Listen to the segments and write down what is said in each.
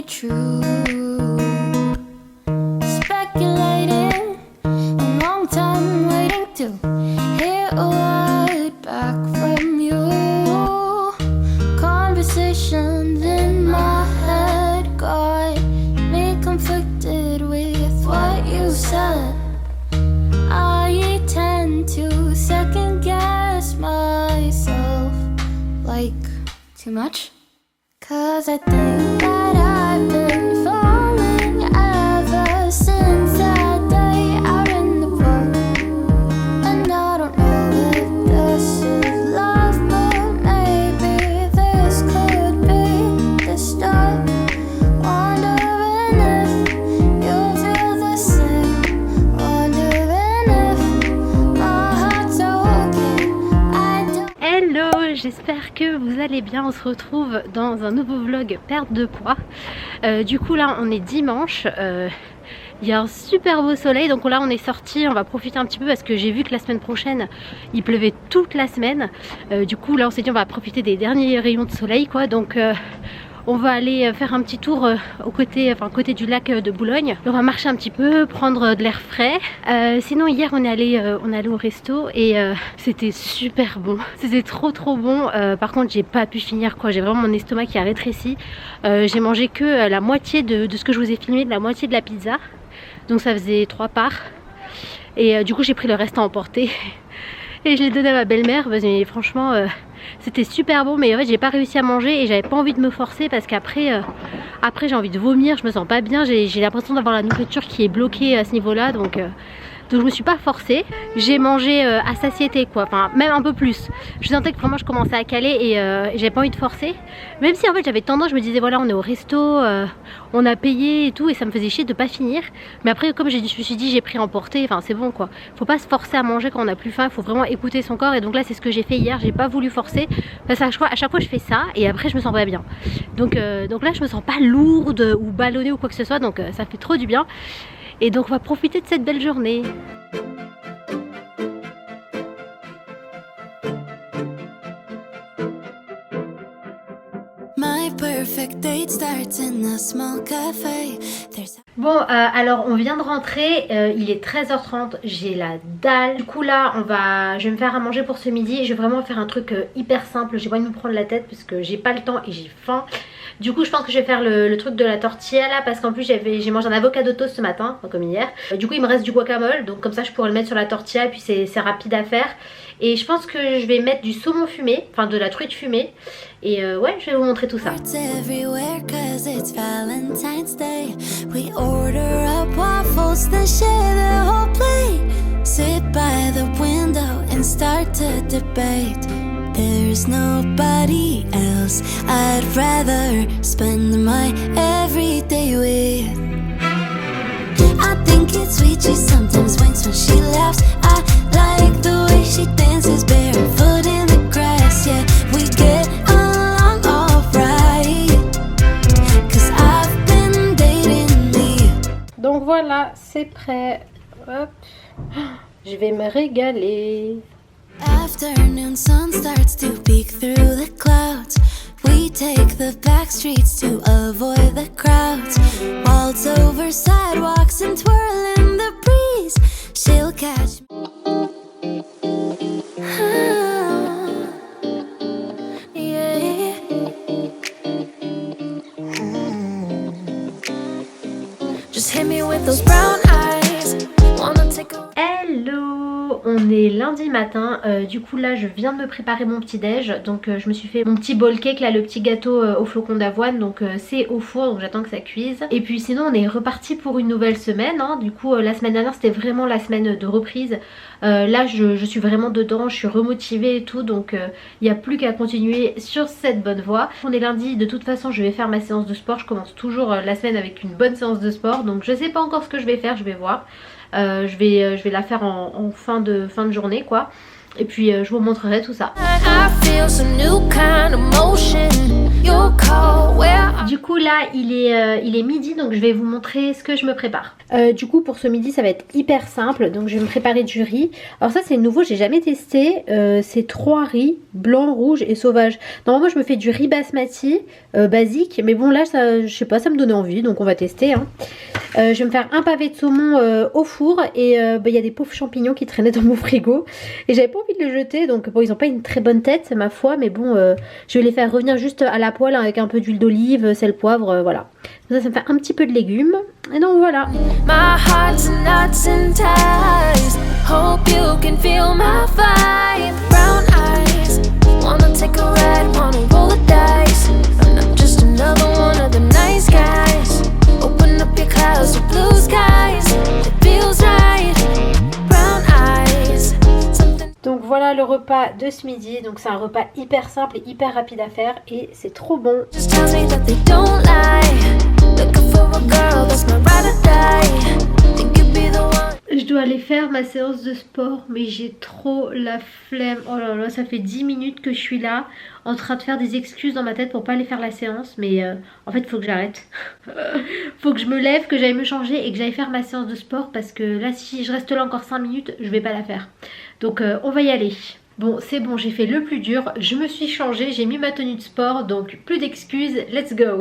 be true. Speculating, a long time waiting to hear a word back from you. Conversations in my head got me conflicted with what you said. I tend to second guess myself, like too much. 'Cause I think that I've been falling ever since that day out in the park. And I don't know if this is love, but maybe this could be the start. Wondering if you feel the same. Wondering if my heart's okay. I don't. Hello, j'espère que vous allez bien. On se retrouve dans un nouveau vlog perte de poids. Du coup là on est dimanche, il y a un super beau soleil, donc là on est sorti, on va profiter un petit peu parce que j'ai vu que la semaine prochaine il pleuvait toute la semaine. Du coup là on s'est dit on va profiter des derniers rayons de soleil quoi, donc on va aller faire un petit tour côté du lac de Boulogne. On va marcher un petit peu, prendre de l'air frais. Sinon hier on est allé au resto et c'était super bon. C'était trop bon. Par contre j'ai pas pu finir quoi. J'ai vraiment mon estomac qui a rétréci. J'ai mangé que la moitié de ce que je vous ai filmé, de la moitié de la pizza. Donc ça faisait 3 parts. Et du coup j'ai pris le reste à emporter. Et je l'ai donné à ma belle-mère. Mais franchement c'était super bon, mais en fait j'ai pas réussi à manger et j'avais pas envie de me forcer parce qu'après après j'ai envie de vomir, je me sens pas bien, j'ai l'impression d'avoir la nourriture qui est bloquée à ce niveau là, donc je me suis pas forcée. J'ai mangé à satiété quoi, enfin même un peu plus. Je sentais que vraiment je commençais à caler et j'avais pas envie de forcer. Même si en fait j'avais tendance, je me disais voilà on est au resto, on a payé et tout, et ça me faisait chier de pas finir. Mais après comme je me suis dit j'ai pris à emporter, enfin c'est bon quoi. Faut pas se forcer à manger quand on a plus faim, il faut vraiment écouter son corps. Et donc là c'est ce que j'ai fait hier, j'ai pas voulu forcer. Parce qu'à chaque fois je fais ça et après je me sens pas bien. Donc là je me sens pas lourde ou ballonnée ou quoi que ce soit, donc ça fait trop du bien. Et donc on va profiter de cette belle journée. Bon alors on vient de rentrer, il est 13h30, j'ai la dalle. Du coup là je vais me faire à manger pour ce midi. Je vais vraiment faire un truc hyper simple, j'ai pas envie de me prendre la tête parce que j'ai pas le temps et j'ai faim. Du coup je pense que je vais faire le truc de la tortilla là, parce qu'en plus j'ai mangé un avocado toast ce matin, comme hier. Du coup il me reste du guacamole, donc comme ça je pourrais le mettre sur la tortilla et puis c'est rapide à faire. Et je pense que je vais mettre du saumon fumé, enfin de la truite fumée. Et ouais, je vais vous montrer tout ça. There's nobody else I'd rather spend my everyday with. I think it's sweet, she sometimes winks when she laughs. I like the way she dances barefoot in the grass. Yeah, we get along alright, 'cause I've been dating me. Donc voilà, c'est prêt. Hop. Je vais me régaler. Afternoon sun starts to peek through the clouds. We take the back streets to avoid the crowds. Waltz over sidewalks and twirl in the breeze. She'll catch me. Yeah. Just hit me with those brown eyes. Wanna take a... Hello, on est lundi matin, du coup là je viens de me préparer mon petit déj. Donc je me suis fait mon petit bowl cake là, le petit gâteau au flocon d'avoine. Donc c'est au four, donc j'attends que ça cuise. Et puis sinon on est reparti pour une nouvelle semaine hein. Du coup la semaine dernière c'était vraiment la semaine de reprise. Là je suis vraiment dedans, je suis remotivée et tout. Donc il n'y a plus qu'à continuer sur cette bonne voie. On est lundi, de toute façon je vais faire ma séance de sport. Je commence toujours la semaine avec une bonne séance de sport. Donc je sais pas encore ce que je vais faire, je vais voir. Je vais la faire en fin de journée quoi. Et puis je vous montrerai tout ça. I feel some new kind of motion. You'll call where Du coup là il est midi, donc je vais vous montrer ce que je me prépare. Du coup pour ce midi ça va être hyper simple, donc je vais me préparer du riz. Alors ça c'est nouveau, j'ai jamais testé. C'est 3 riz, blanc, rouge et sauvage. Normalement je me fais du riz basmati basique, mais bon là ça, je sais pas, ça me donnait envie, donc on va tester hein. Je vais me faire un pavé de saumon au four et il y a des pauvres champignons qui traînaient dans mon frigo et j'avais pas envie de les jeter, donc bon ils ont pas une très bonne tête ma foi, mais bon je vais les faire revenir juste à la poêle avec un peu d'huile d'olive, sel, poivre, voilà. Ça me fait un petit peu de légumes et donc voilà. my heart's in knots and ties. Hope you can feel my vibe. Brown eyes, wanna take a ride, wanna roll the dice. And I'm just another one of the nice guys. Open up your clouds with blue skies. It feels right. Brown eyes. Donc voilà le repas de ce midi. Donc c'est un repas hyper simple et hyper rapide à faire et c'est trop bon. Just tell me that they don't lie. Looking for a girl that's my ride or die. Think you'd be the one. Je dois aller faire ma séance de sport, mais j'ai trop la flemme. Oh là là, ça fait 10 minutes que je suis là en train de faire des excuses dans ma tête pour pas aller faire la séance, mais en fait faut que j'arrête. Faut que je me lève, que j'aille me changer et que j'aille faire ma séance de sport, parce que là si je reste là encore 5 minutes je vais pas la faire. Donc on va y aller. Bon c'est bon, j'ai fait le plus dur, je me suis changée, j'ai mis ma tenue de sport, donc plus d'excuses, let's go.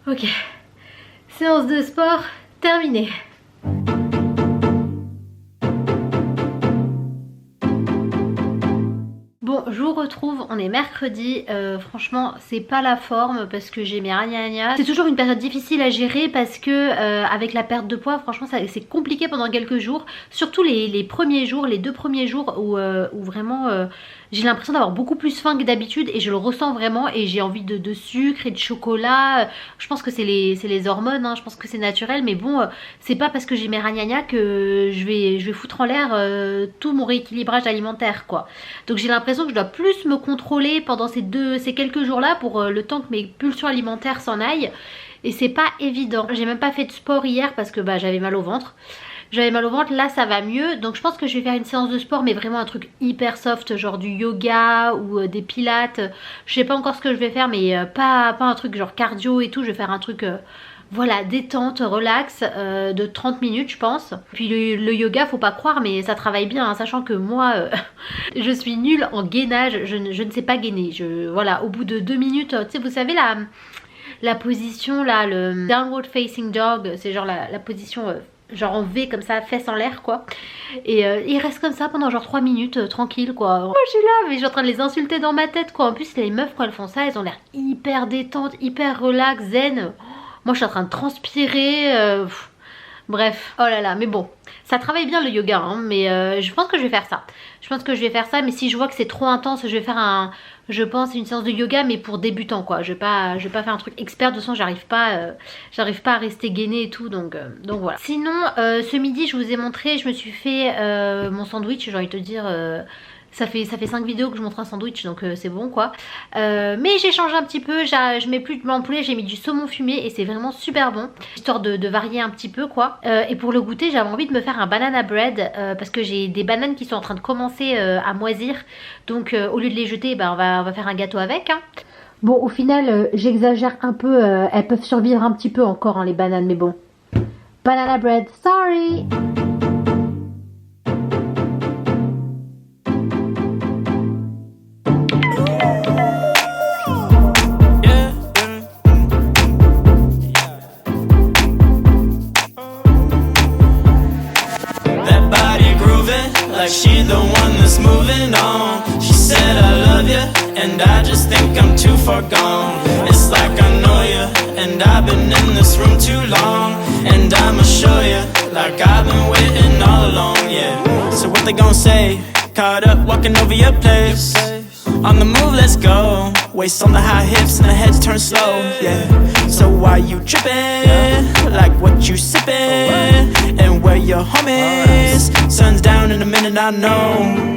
Ok, séance de sport terminée. Bon, je vous retrouve, on est mercredi, franchement c'est pas la forme parce que j'ai mes ragnagnas. C'est toujours une période difficile à gérer parce que avec la perte de poids, franchement c'est compliqué pendant quelques jours. Surtout les premiers jours, les 2 premiers jours où vraiment j'ai l'impression d'avoir beaucoup plus faim que d'habitude et je le ressens vraiment et j'ai envie de sucre et de chocolat. Je pense que c'est les hormones, hein, je pense que c'est naturel, mais bon c'est pas parce que j'ai mes ragnagnas que je vais foutre en l'air tout mon rééquilibrage alimentaire quoi. Donc j'ai l'impression que je dois plus me contrôler pendant ces quelques jours là pour le temps que mes pulsions alimentaires s'en aillent et c'est pas évident. J'ai même pas fait de sport hier parce que bah, j'avais mal au ventre. J'avais mal au ventre, là ça va mieux, donc je pense que je vais faire une séance de sport mais vraiment un truc hyper soft, genre du yoga ou des pilates. Je sais pas encore ce que je vais faire, mais pas un truc genre cardio et tout, je vais faire un truc voilà, détente, relax, de 30 minutes je pense. Puis le yoga, faut pas croire, mais ça travaille bien, hein, sachant que moi je suis nulle en gainage, je ne sais pas gainer. Voilà, au bout de 2 minutes, tu sais, vous savez la position là, le downward facing dog, c'est genre la position genre en V comme ça, fesses en l'air quoi. Et il reste comme ça pendant genre 3 minutes tranquille quoi. Moi je suis là mais je suis en train de les insulter dans ma tête quoi. En plus les meufs quand elles font ça, elles ont l'air hyper détentes, hyper relax, zen. Moi je suis en train de transpirer, bref, oh là là, mais bon, ça travaille bien le yoga, hein, mais je pense que je vais faire ça. Je pense que je vais faire ça, mais si je vois que c'est trop intense, je vais faire je pense une séance de yoga, mais pour débutants quoi. Je vais pas faire un truc expert, de toute façon j'arrive pas à rester gainée et tout, donc voilà. Sinon, ce midi je vous ai montré, je me suis fait mon sandwich, j'ai envie de te dire... Ça fait 5 vidéos que je montre un sandwich, donc c'est bon quoi. Mais j'ai changé un petit peu, je mets plus de blanc de poulet, j'ai mis du saumon fumé et c'est vraiment super bon. Histoire de varier un petit peu quoi. Et pour le goûter, j'avais envie de me faire un banana bread parce que j'ai des bananes qui sont en train de commencer à moisir. Donc au lieu de les jeter, on va faire un gâteau avec. Hein. Bon au final, j'exagère un peu, elles peuvent survivre un petit peu encore hein, les bananes, mais bon. Banana bread, sorry! Like she the one that's moving on. She said I love you, and I just think I'm too far gone. It's like I know you, and I've been in this room too long. And I'ma show you, like I've been waiting all along, yeah. So what they gon' say? Caught up walking over your place. On the move, let's go. Waist on the high hips and the head turn slow, yeah. So why you tripping? Like what you sipping? And where your home is? Sun's down in a minute, I know.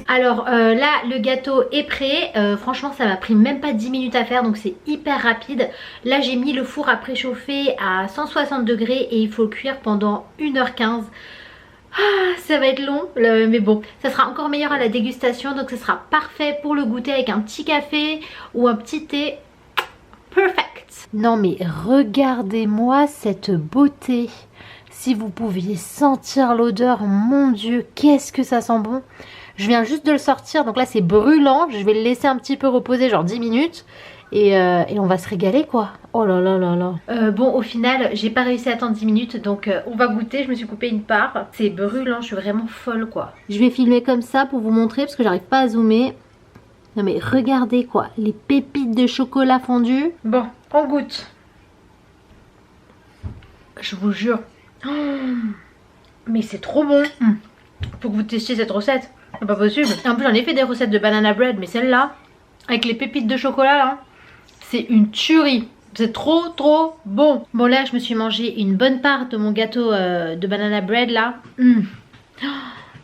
Alors là le gâteau est prêt, franchement ça m'a pris même pas 10 minutes à faire donc c'est hyper rapide. Là j'ai mis le four à préchauffer à 160 degrés et il faut le cuire pendant 1h15. Ça va être long mais bon ça sera encore meilleur à la dégustation donc ce sera parfait pour le goûter avec un petit café ou un petit thé. Perfect. Non mais regardez-moi cette beauté. Si vous pouviez sentir l'odeur, mon Dieu, qu'est-ce que ça sent bon. Je viens juste de le sortir, donc là c'est brûlant. Je vais le laisser un petit peu reposer, genre 10 minutes. Et on va se régaler quoi. Oh là là là là. Bon au final, j'ai pas réussi à attendre 10 minutes, donc on va goûter. Je me suis coupé une part. C'est brûlant, je suis vraiment folle quoi. Je vais filmer comme ça pour vous montrer parce que j'arrive pas à zoomer. Non mais regardez quoi, les pépites de chocolat fondu. Bon, on goûte. Je vous jure. Oh, mais c'est trop bon. Faut que vous testiez cette recette. C'est pas possible. En plus j'en ai fait des recettes de banana bread, mais celle-là, avec les pépites de chocolat là, c'est une tuerie. C'est trop bon. Bon là je me suis mangé une bonne part de mon gâteau de banana bread là. Oh,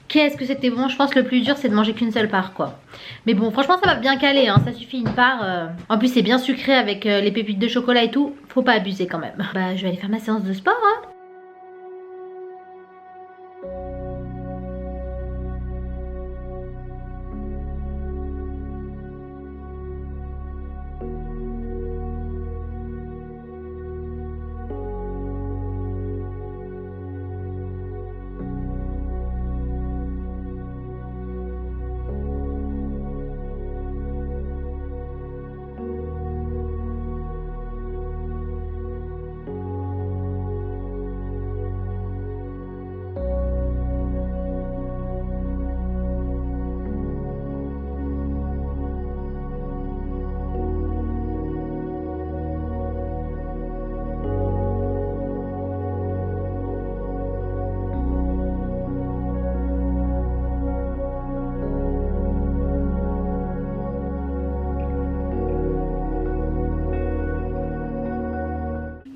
qu'est-ce que c'était bon. Je pense que le plus dur c'est de manger qu'une seule part quoi. Mais bon franchement ça va bien caler hein. Ça suffit une part. En plus c'est bien sucré avec les pépites de chocolat et tout. Faut pas abuser quand même. Bah je vais aller faire ma séance de sport hein.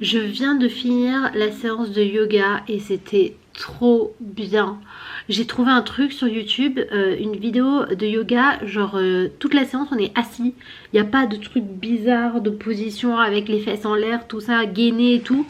Je viens de finir la séance de yoga et c'était trop bien. J'ai trouvé un truc sur YouTube, une vidéo de yoga, genre toute la séance on est assis. Il n'y a pas de trucs bizarres de position avec les fesses en l'air, tout ça, gainé et tout.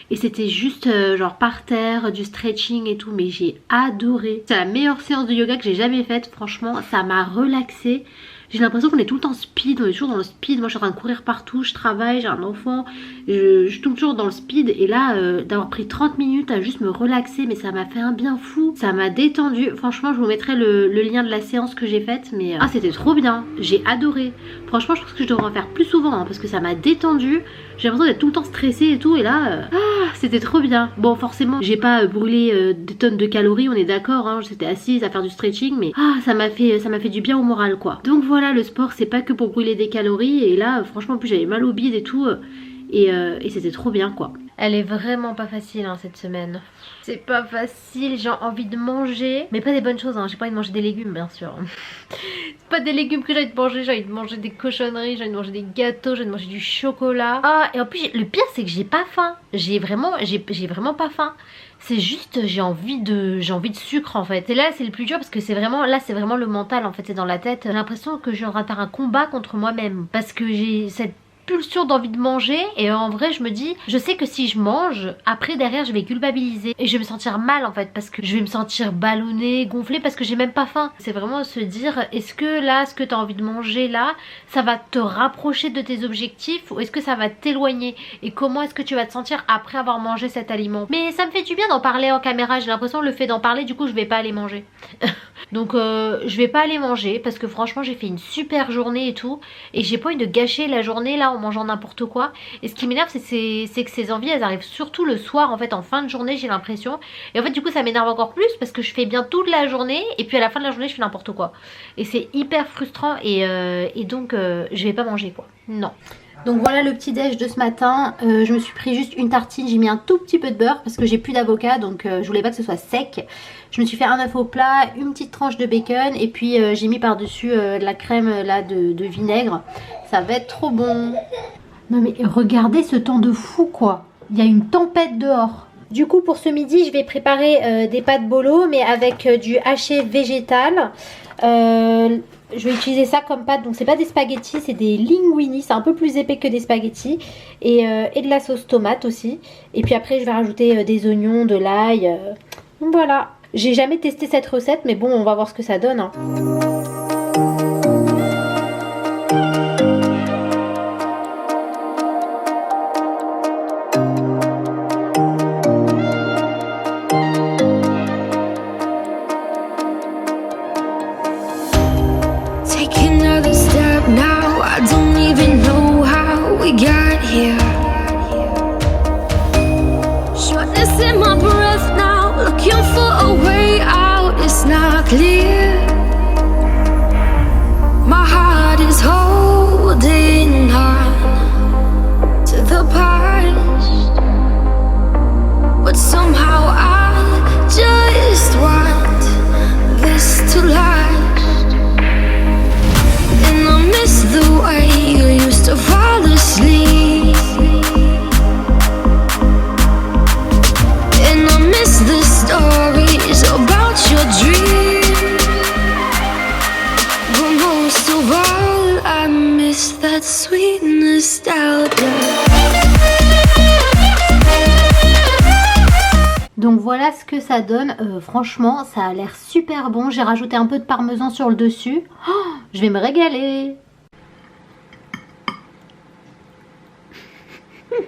Et c'était juste genre par terre, du stretching et tout, mais j'ai adoré. C'est la meilleure séance de yoga que j'ai jamais faite, franchement, ça m'a relaxée. J'ai l'impression qu'on est tout le temps speed, on est toujours dans le speed. Moi je suis en train de courir partout, je travaille, j'ai un enfant, je suis toujours dans le speed. Et là d'avoir pris 30 minutes à juste me relaxer, mais ça m'a fait un bien fou. Ça m'a détendu, franchement je vous mettrai le lien de la séance que j'ai faite. Mais ah c'était trop bien, j'ai adoré. Franchement je pense que je devrais en faire plus souvent hein, parce que ça m'a détendu. J'ai l'impression d'être tout le temps stressée et tout. Et là c'était trop bien. Bon forcément j'ai pas brûlé des tonnes de calories, on est d'accord hein. J'étais assise à faire du stretching, mais ça m'a fait du bien au moral quoi. Donc voilà, le sport c'est pas que pour brûler des calories. Et là franchement en plus j'avais mal au bide et tout. Et c'était trop bien quoi. Elle est vraiment pas facile hein, cette semaine. C'est pas facile, j'ai envie de manger. Mais pas des bonnes choses hein, j'ai pas envie de manger des légumes bien sûr. C'est pas des légumes que j'ai envie de manger, j'ai envie de manger des cochonneries, j'ai envie de manger des gâteaux, j'ai envie de manger du chocolat. Ah et en plus le pire c'est que j'ai pas faim. J'ai vraiment pas faim. C'est juste j'ai envie de sucre en fait. Et là c'est le plus dur parce que c'est vraiment le mental en fait, c'est dans la tête. J'ai l'impression que je suis en train de faire un combat contre moi-même. Parce que j'ai cette pulsion d'envie de manger et en vrai je me dis, je sais que si je mange, après derrière je vais culpabiliser et je vais me sentir mal en fait, parce que je vais me sentir ballonnée, gonflée parce que j'ai même pas faim. C'est vraiment se dire, est-ce que là ce que tu as envie de manger là, ça va te rapprocher de tes objectifs ou est-ce que ça va t'éloigner, et comment est-ce que tu vas te sentir après avoir mangé cet aliment. Mais ça me fait du bien d'en parler en caméra, j'ai l'impression le fait d'en parler du coup je vais pas aller manger. Donc je vais pas aller manger parce que franchement j'ai fait une super journée et tout, et j'ai pas envie de gâcher la journée là en mangeant n'importe quoi. Et ce qui m'énerve c'est que ces envies elles arrivent surtout le soir en fait, en fin de journée j'ai l'impression. Et en fait du coup ça m'énerve encore plus parce que je fais bien toute la journée et puis à la fin de la journée je fais n'importe quoi. Et c'est hyper frustrant et donc je vais pas manger quoi. Non. Donc voilà le petit déj de ce matin. Je me suis pris juste une tartine, j'ai mis un tout petit peu de beurre parce que j'ai plus d'avocat, donc je voulais pas que ce soit sec. Je me suis fait un œuf au plat, une petite tranche de bacon et puis j'ai mis par dessus de la crème là de vinaigre. Ça va être trop bon. Non mais regardez ce temps de fou quoi. Il y a une tempête dehors. Du coup pour ce midi je vais préparer des pâtes bolo mais avec du haché végétal. Je vais utiliser ça comme pâte, donc c'est pas des spaghettis, c'est des linguini, c'est un peu plus épais que des spaghettis et de la sauce tomate aussi. Et puis après je vais rajouter des oignons, de l'ail, donc voilà. J'ai jamais testé cette recette mais bon on va voir ce que ça donne hein. Now I don't even know how we got here. Shortness in my breath now, looking for a way out. It's not clear. My heart is holding on to the past, but somehow I just want this to last. The way you used to fall asleep, and I miss the stories about your dreams, but most of all I miss that sweet nostalgia. Donc voilà ce que ça donne, franchement ça a l'air super bon. J'ai rajouté un peu de parmesan sur le dessus, oh, je vais me régaler.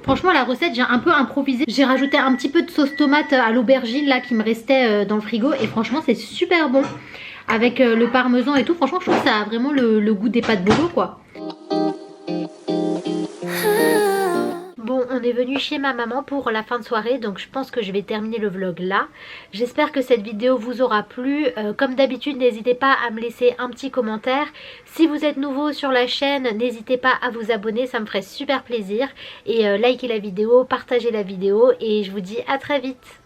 Franchement la recette j'ai un peu improvisé. J'ai rajouté un petit peu de sauce tomate à l'aubergine là qui me restait dans le frigo. Et franchement c'est super bon. Avec le parmesan et tout. Franchement je trouve que ça a vraiment le goût des pâtes bolo quoi. Bon on est venu chez ma maman pour la fin de soirée. Donc je pense que je vais terminer le vlog là. J'espère que cette vidéo vous aura plu. Comme d'habitude n'hésitez pas à me laisser un petit commentaire. Si vous êtes nouveau sur la chaîne n'hésitez pas à vous abonner. Ça me ferait super plaisir. Et likez la vidéo, partagez la vidéo. Et je vous dis à très vite.